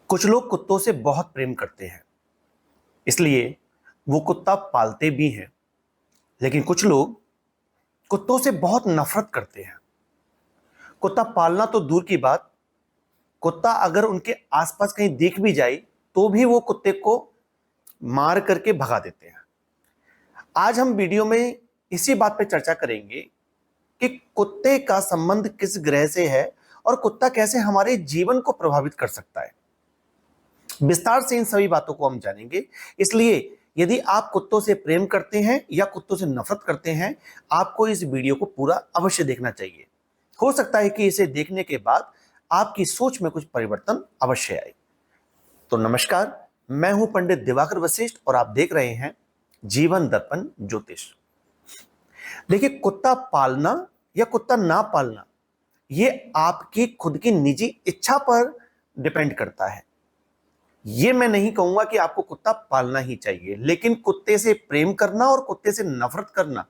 कुछ लोग कुत्तों से बहुत प्रेम करते हैं, इसलिए वो कुत्ता पालते भी हैं। लेकिन कुछ लोग कुत्तों से बहुत नफरत करते हैं। कुत्ता पालना तो दूर की बात, कुत्ता अगर उनके आसपास कहीं दिख भी जाए तो भी वो कुत्ते को मार करके भगा देते हैं। आज हम वीडियो में इसी बात पे चर्चा करेंगे कि कुत्ते का संबंध किस ग्रह से है और कुत्ता कैसे हमारे जीवन को प्रभावित कर सकता है। विस्तार से इन सभी बातों को हम जानेंगे। इसलिए यदि आप कुत्तों से प्रेम करते हैं या कुत्तों से नफरत करते हैं, आपको इस वीडियो को पूरा अवश्य देखना चाहिए। हो सकता है कि इसे देखने के बाद आपकी सोच में कुछ परिवर्तन अवश्य आए। तो नमस्कार, मैं हूं पंडित दिवाकर वशिष्ठ और आप देख रहे हैं जीवन दर्पण ज्योतिष। देखिए, कुत्ता पालना या कुत्ता ना पालना ये आपकी खुद की निजी इच्छा पर डिपेंड करता है। ये मैं नहीं कहूंगा कि आपको कुत्ता पालना ही चाहिए, लेकिन कुत्ते से प्रेम करना और कुत्ते से नफरत करना,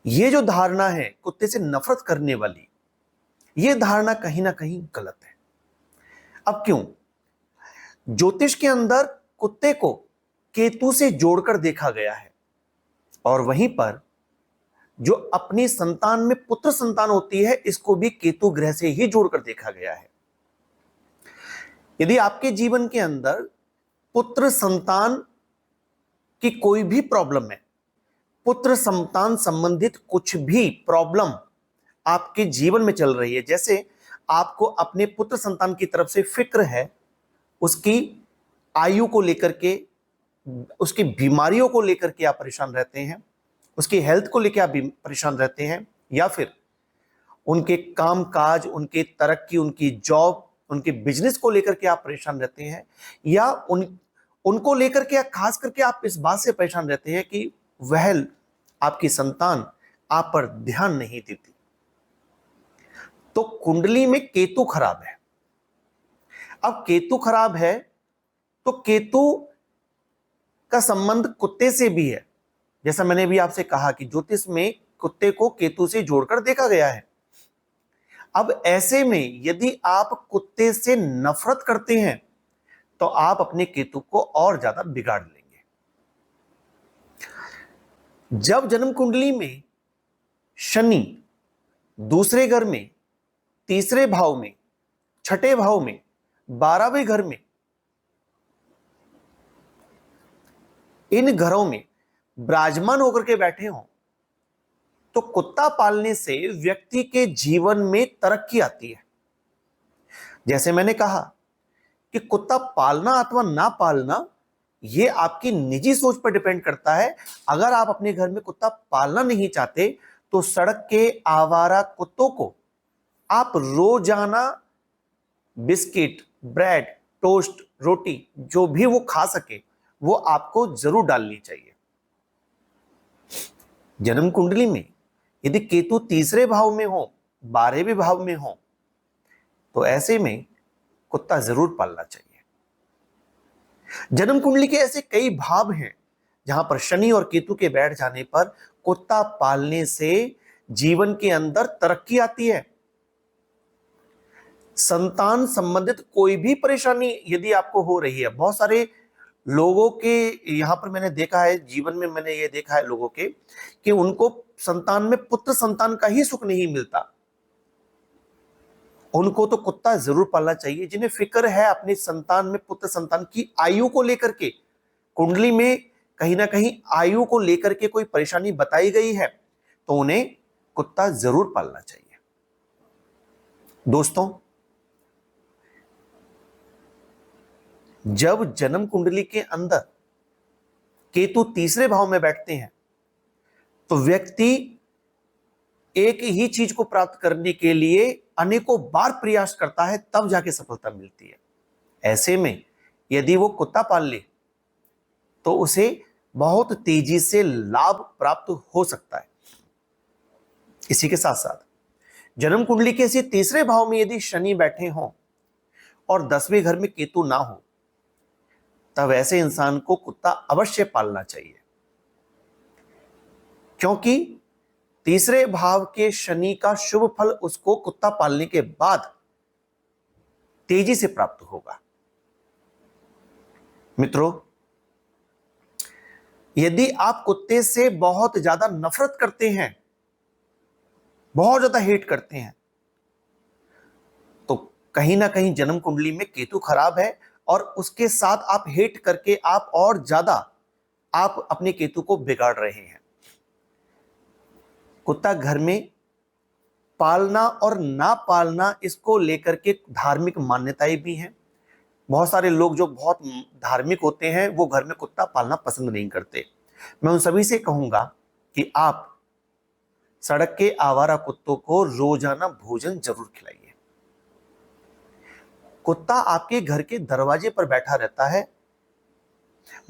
ये जो धारणा है कुत्ते से नफरत करने वाली, ये धारणा कहीं ना कहीं गलत है। अब क्यों? ज्योतिष के अंदर कुत्ते को केतु से जोड़कर देखा गया है और वहीं पर जो अपनी संतान में पुत्र संतान होती है, इसको भी केतु ग्रह से ही जोड़कर देखा गया है। यदि आपके जीवन के अंदर पुत्र संतान की कोई भी प्रॉब्लम है, पुत्र संतान संबंधित कुछ भी प्रॉब्लम आपके जीवन में चल रही है, जैसे आपको अपने पुत्र संतान की तरफ से फिक्र है, उसकी आयु को लेकर के, उसकी बीमारियों को लेकर के आप परेशान रहते हैं, उसकी हेल्थ को लेकर आप परेशान रहते हैं, या फिर उनके काम काज, उनके तरक्की, उनकी जॉब, उनके बिजनेस को लेकर के आप परेशान रहते हैं, या उनको लेकर के खास करके आप इस बात से परेशान रहते हैं कि वह आपकी संतान आप पर ध्यान नहीं देती, तो कुंडली में केतु खराब है। अब केतु खराब है तो केतु का संबंध कुत्ते से भी है। जैसा मैंने भी आपसे कहा कि ज्योतिष में कुत्ते को केतु से जोड़कर देखा गया है। अब ऐसे में यदि आप कुत्ते से नफरत करते हैं तो आप अपने केतु को और ज्यादा बिगाड़ लेंगे। जब जन्म कुंडली में शनि दूसरे घर में, तीसरे भाव में, छठे भाव में, 12वें घर में, इन घरों में विराजमान होकर के बैठे हों, तो कुत्ता पालने से व्यक्ति के जीवन में तरक्की आती है। जैसे मैंने कहा कि कुत्ता पालना अथवा ना पालना यह आपकी निजी सोच पर डिपेंड करता है। अगर आप अपने घर में कुत्ता पालना नहीं चाहते तो सड़क के आवारा कुत्तों को आप रोजाना बिस्किट, ब्रेड, टोस्ट, रोटी जो भी वो खा सके वो आपको जरूर डालनी चाहिए। जन्म कुंडली में यदि केतु तीसरे भाव में हो, 12वें भाव में हो, तो ऐसे में कुत्ता जरूर पालना चाहिए। जन्म कुंडली के ऐसे कई भाव हैं जहां पर शनि और केतु के बैठ जाने पर कुत्ता पालने से जीवन के अंदर तरक्की आती है। संतान संबंधित कोई भी परेशानी यदि आपको हो रही है, बहुत सारे लोगों के यहां पर मैंने देखा है, जीवन में मैंने ये देखा है लोगों के कि उनको संतान में पुत्र संतान का ही सुख नहीं मिलता, उनको तो कुत्ता जरूर पालना चाहिए। जिन्हें फिक्र है अपनी संतान में पुत्र संतान की आयु को लेकर के, कुंडली में कहीं ना कहीं आयु को लेकर के कोई परेशानी बताई गई है, तो उन्हें कुत्ता जरूर पालना चाहिए। दोस्तों, जब जन्म कुंडली के अंदर केतु तीसरे भाव में बैठते हैं तो व्यक्ति एक ही चीज को प्राप्त करने के लिए अनेकों बार प्रयास करता है, तब जाके सफलता मिलती है। ऐसे में यदि वो कुत्ता पाल ले तो उसे बहुत तेजी से लाभ प्राप्त हो सकता है। इसी के साथ साथ जन्म कुंडली के इसी तीसरे भाव में यदि शनि बैठे हों और 10वें घर में केतु ना हो, तब ऐसे इंसान को कुत्ता अवश्य पालना चाहिए, क्योंकि तीसरे भाव के शनि का शुभ फल उसको कुत्ता पालने के बाद तेजी से प्राप्त होगा। मित्रों, यदि आप कुत्ते से बहुत ज्यादा नफरत करते हैं, बहुत ज्यादा हेट करते हैं, तो कहीं ना कहीं जन्म कुंडली में केतु खराब है, और उसके साथ आप हेट करके आप और ज्यादा आप अपने केतु को बिगाड़ रहे हैं। कुत्ता घर में पालना और ना पालना, इसको लेकर के धार्मिक मान्यताएं भी हैं। बहुत सारे लोग जो बहुत धार्मिक होते हैं वो घर में कुत्ता पालना पसंद नहीं करते। मैं उन सभी से कहूंगा कि आप सड़क के आवारा कुत्तों को रोजाना भोजन जरूर खिलाइए। कुत्ता आपके घर के दरवाजे पर बैठा रहता है,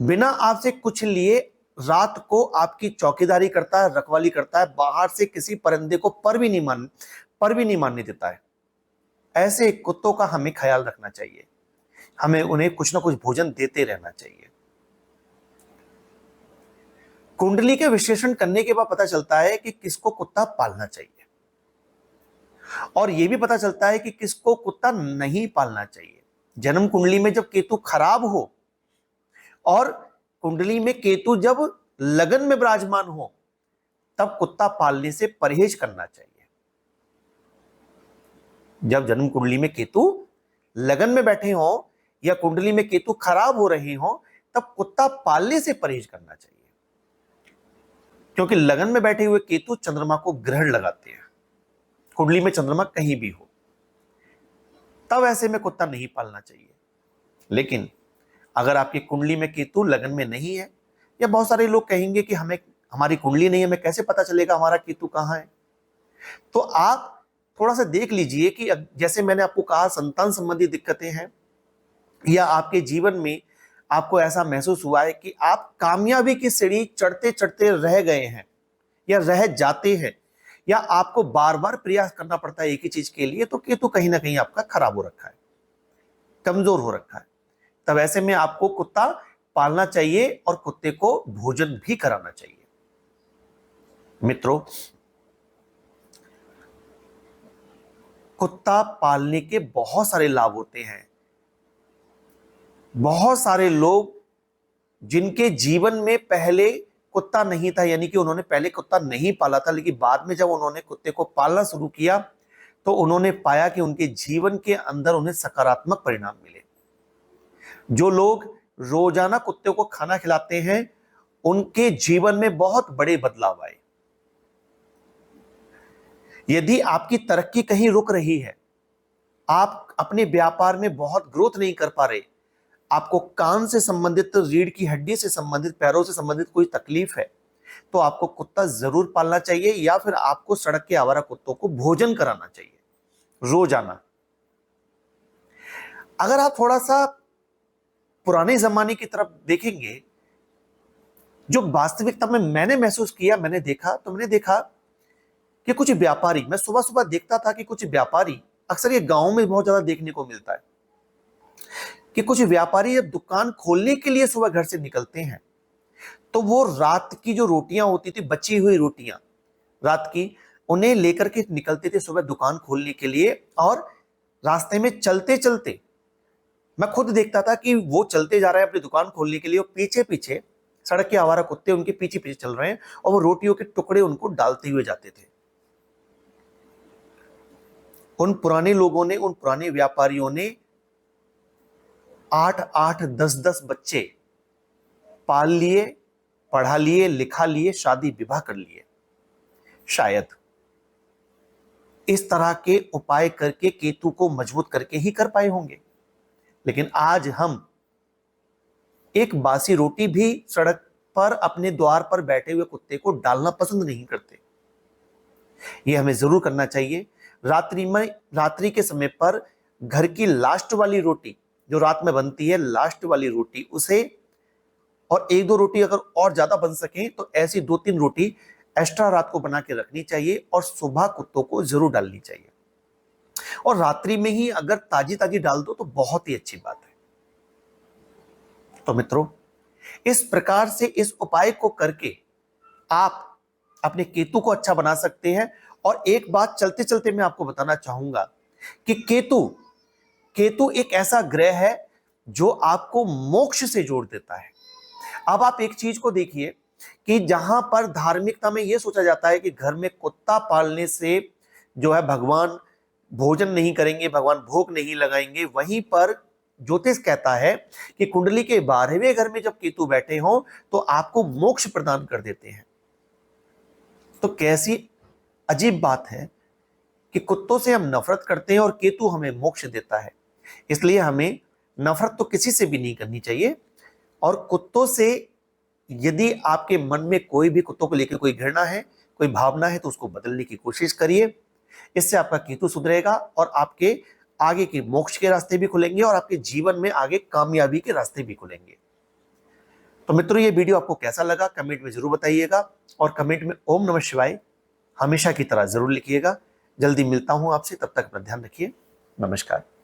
बिना आपसे कुछ लिए रात को आपकी चौकीदारी करता है, रखवाली करता है, बाहर से किसी परिंदे को पर भी नहीं मानने देता है। ऐसे कुत्तों का हमें ख्याल रखना चाहिए, हमें उन्हें कुछ ना कुछ भोजन देते रहना चाहिए। कुंडली के विश्लेषण करने के बाद पता चलता है कि किसको कुत्ता पालना चाहिए, और यह भी पता चलता है कि किसको कुत्ता नहीं पालना चाहिए। जन्म कुंडली में जब केतु खराब हो और कुंडली में केतु जब लगन में विराजमान हो, तब कुत्ता पालने से परहेज करना चाहिए। जब जन्म कुंडली में केतु लगन में बैठे हो या कुंडली में केतु खराब हो रहे हो, तब कुत्ता पालने से परहेज करना चाहिए, क्योंकि लगन में बैठे हुए केतु चंद्रमा को ग्रहण लगाते हैं। कुंडली में चंद्रमा कहीं भी हो, तब ऐसे में कुत्ता नहीं पालना चाहिए। लेकिन अगर आपकी कुंडली में केतु लगन में नहीं है, या बहुत सारे लोग कहेंगे कि हमारी कुंडली नहीं है, हमें कैसे पता चलेगा हमारा केतु कहां है, तो आप थोड़ा सा देख लीजिए कि जैसे मैंने आपको कहा संतान संबंधी दिक्कतें हैं, या आपके जीवन में आपको ऐसा महसूस हुआ है कि आप कामयाबी की सीढ़ी चढ़ते चढ़ते रह गए हैं या रह जाते हैं, या आपको बार बार प्रयास करना पड़ता है एक ही चीज के लिए, तो केतु कहीं ना कहीं आपका खराब हो रखा है, कमजोर हो रखा है। तब ऐसे में आपको कुत्ता पालना चाहिए और कुत्ते को भोजन भी कराना चाहिए। मित्रों, कुत्ता पालने के बहुत सारे लाभ होते हैं। बहुत सारे लोग जिनके जीवन में पहले कुत्ता नहीं था, यानी कि उन्होंने पहले कुत्ता नहीं पाला था, लेकिन बाद में जब उन्होंने कुत्ते को पालना शुरू किया तो उन्होंने पाया कि उनके जीवन के अंदर उन्हें सकारात्मक परिणाम मिले। जो लोग रोजाना कुत्ते को खाना खिलाते हैं, उनके जीवन में बहुत बड़े बदलाव आए। यदि आपकी तरक्की कहीं रुक रही है, आप अपने व्यापार में बहुत ग्रोथ नहीं कर पा रहे, आपको कान से संबंधित, रीढ़ की हड्डी से संबंधित, पैरों से संबंधित कोई तकलीफ है, तो आपको कुत्ता जरूर पालना चाहिए, या फिर आपको सड़क के आवारा कुत्तों को भोजन कराना चाहिए रोजाना। अगर आप थोड़ा सा पुराने जमाने की तरफ देखेंगे, जो वास्तविकता में मैंने महसूस किया, मैंने देखा कि कुछ व्यापारी, मैं सुबह सुबह देखता था कि कुछ व्यापारी, अक्सर ये गांव में बहुत ज्यादा देखने को मिलता है कि कुछ व्यापारी जब दुकान खोलने के लिए सुबह घर से निकलते हैं, तो वो रात की जो रोटियां होती थी, बची हुई रोटियां रात की, उन्हें लेकर के निकलते थे सुबह दुकान खोलने के लिए। और रास्ते में चलते चलते मैं खुद देखता था कि वो चलते जा रहे हैं अपनी दुकान खोलने के लिए, और पीछे पीछे सड़क के आवारा कुत्ते उनके पीछे पीछे चल रहे हैं, और वो रोटियों के टुकड़े उनको डालते हुए जाते थे। उन पुराने लोगों ने, उन पुराने व्यापारियों ने 8-8, 10-10 बच्चे पाल लिए, पढ़ा लिए, लिखा लिए, शादी विवाह कर लिए। शायद इस तरह के उपाय करके केतु को मजबूत करके ही कर पाए होंगे। लेकिन आज हम एक बासी रोटी भी सड़क पर अपने द्वार पर बैठे हुए कुत्ते को डालना पसंद नहीं करते। यह हमें जरूर करना चाहिए। रात्रि के समय पर घर की लास्ट वाली रोटी जो रात में बनती है, लास्ट वाली रोटी, उसे, और 1-2 रोटी अगर और ज्यादा बन सके तो ऐसी 2-3 रोटी एक्स्ट्रा रात को बना के रखनी चाहिए, और सुबह कुत्तों को जरूर डालनी चाहिए। और रात्रि में ही अगर ताजी ताजी डाल दो तो बहुत ही अच्छी बात है। तो मित्रों, इस प्रकार से इस उपाय को करके आप अपने केतु को अच्छा बना सकते हैं। और एक बात चलते चलते मैं आपको बताना चाहूंगा कि केतु एक ऐसा ग्रह है जो आपको मोक्ष से जोड़ देता है। अब आप एक चीज को देखिए कि जहां पर धार्मिकता में यह सोचा जाता है कि घर में कुत्ता पालने से जो है भगवान भोजन नहीं करेंगे, भगवान भोग नहीं लगाएंगे, वहीं पर ज्योतिष कहता है कि कुंडली के 12वें घर में जब केतु बैठे हों तो आपको मोक्ष प्रदान कर देते हैं। तो कैसी अजीब बात है कि कुत्तों से हम नफरत करते हैं और केतु हमें मोक्ष देता है। इसलिए हमें नफरत तो किसी से भी नहीं करनी चाहिए। और कुत्तों से यदि आपके मन में कोई भी कुत्तों को लेकर कोई घृणा है, कोई भावना है, तो उसको बदलने की कोशिश करिए। इससे आपका केतु सुधरेगा और आपके आगे के मोक्ष के रास्ते भी खुलेंगे और आपके जीवन में आगे कामयाबी के रास्ते भी खुलेंगे। तो मित्रों, ये वीडियो आपको कैसा लगा कमेंट में जरूर बताइएगा और कमेंट में ओम नमः शिवाय हमेशा की तरह जरूर लिखिएगा। जल्दी मिलता हूं आपसे, तब तक अपना ध्यान रखिए। नमस्कार।